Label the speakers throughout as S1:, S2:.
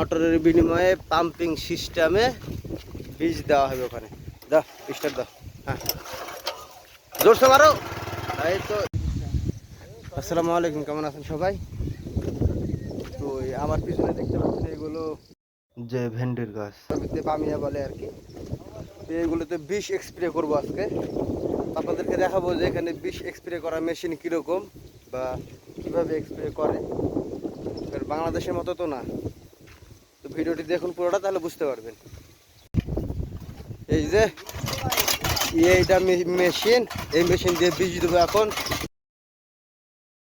S1: মোটরের বিনিময়ে পাম্পিং সিস্টেমে বীজ দেওয়া হবে ওখানে। দাও স্টার্ট দাও। হ্যাঁ, জোরসে মারো। এই তো আসসালামু আলাইকুম, কেমন আছেন সবাই? তো আমার পিছনে দেখতে পাচ্ছেন এগুলো যে ভেন্ডির গাছ, বামিয়া বলে আর কি। তো এগুলোতে বিষ স্প্রে করবো আজকে। আপনাদেরকে দেখাবো যে এখানে বিষ স্প্রে করা মেশিন কীরকম বা কীভাবে স্প্রে করে। বাংলাদেশের মতো তো না। তো ভিডিওটি দেখুন পুরোটা, তাহলে বুঝতে পারবেন। এই যে এইটা মেশিন, এই মেশিন দিয়ে বীজ দেবো এখন।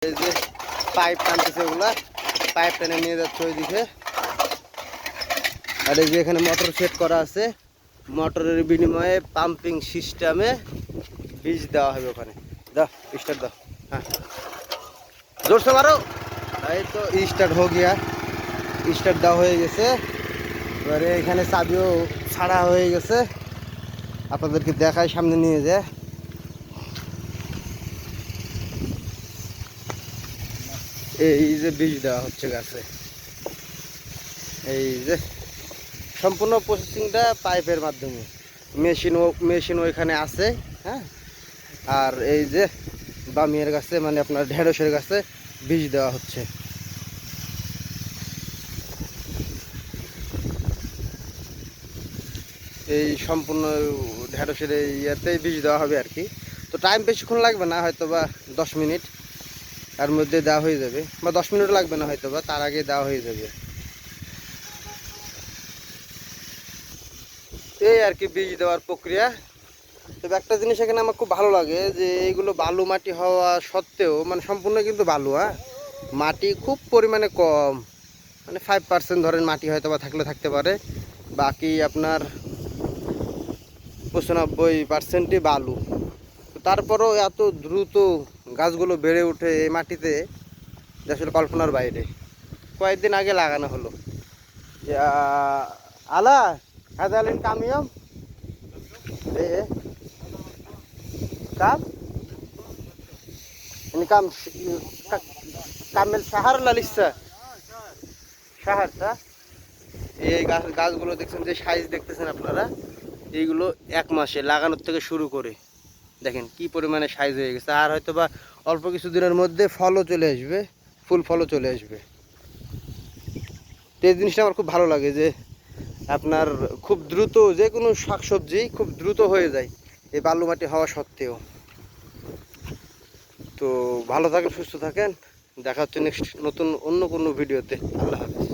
S1: এই যে পাইপ টানতেছে, ওগুলা পাইপ টেনে নিয়ে যাচ্ছে ওইদিকে। আর এই যে এখানে মোটর সেট করা আছে, মোটরের বিনিময়ে পাম্পিং সিস্টেমে বীজ দেওয়া হবে ওখানে। দাও স্টার্ট দাও। হ্যাঁ, জোরসে মারো। এই তো স্টার্ট হয়ে গিয়া, স্টার্ট দেওয়া হয়ে গেছে। এবারে এখানে চাবিও ছাড়া হয়ে গেছে, আপনাদেরকে দেখায় সামনে নিয়ে যায়। এই যে বীজ দেওয়া হচ্ছে গাছে, এই যে সম্পূর্ণ প্রসেসিংটা পাইপের মাধ্যমে। মেশিন ওইখানে আছে। হ্যাঁ, আর এই যে বামিয়ের গাছে, মানে আপনার ঢেঁড়সের গাছে বীজ দেওয়া হচ্ছে। এই সম্পূর্ণ ঢেঁড়সের ইয়েতেই বীজ দেওয়া হবে আর কি। তো টাইম বেশিক্ষণ লাগবে না, হয়তো বা 10 মিনিট তার মধ্যে দেওয়া হয়ে যাবে, বা 10 মিনিট লাগবে না, হয়তো বা তার আগে দেওয়া হয়ে যাবে। এই আর কি বীজ দেওয়ার প্রক্রিয়া। তবে একটা জিনিস এখানে আমার খুব ভালো লাগে, যে এইগুলো বালু মাটি হওয়া সত্ত্বেও, মানে সম্পূর্ণ কিন্তু বালু, হ্যাঁ, মাটি খুব পরিমাণে কম, মানে 5% ধরেন মাটি হয়তো বা থাকলে থাকতে পারে, বাকি আপনার 95%ই বালু। তারপরেও এত দ্রুত গাছগুলো বেড়ে ওঠে এই মাটিতে, যে আসলে কল্পনার বাইরে। কয়েকদিন আগে লাগানো হলো। আলা হাজালিন কামিয়ম কাম ini kam কামেল সাহার লালিসা সাহারটা। এই গাছগুলো দেখছেন, যে সাইজ দেখতেছেন আপনারা, এইগুলো 1 মাসে লাগানোর থেকে শুরু করে দেখেন কি পরিমাণে সাইজ হয়ে গেছে। আর হয়তো বা অল্প কিছু দিনের মধ্যে ফলও চলে আসবে, ফুল ফলও চলে আসবে। তো এই জিনিসটা আমার খুব ভালো লাগে, যে আপনার খুব দ্রুত যে কোনো শাকসবজি খুব দ্রুত হয়ে যায় এই বালু মাটি হওয়া সত্ত্বেও। তো ভালো থাকেন, সুস্থ থাকেন, দেখা হচ্ছে নেক্সট নতুন অন্য কোনো ভিডিওতে। আল্লাহ হাফেজ।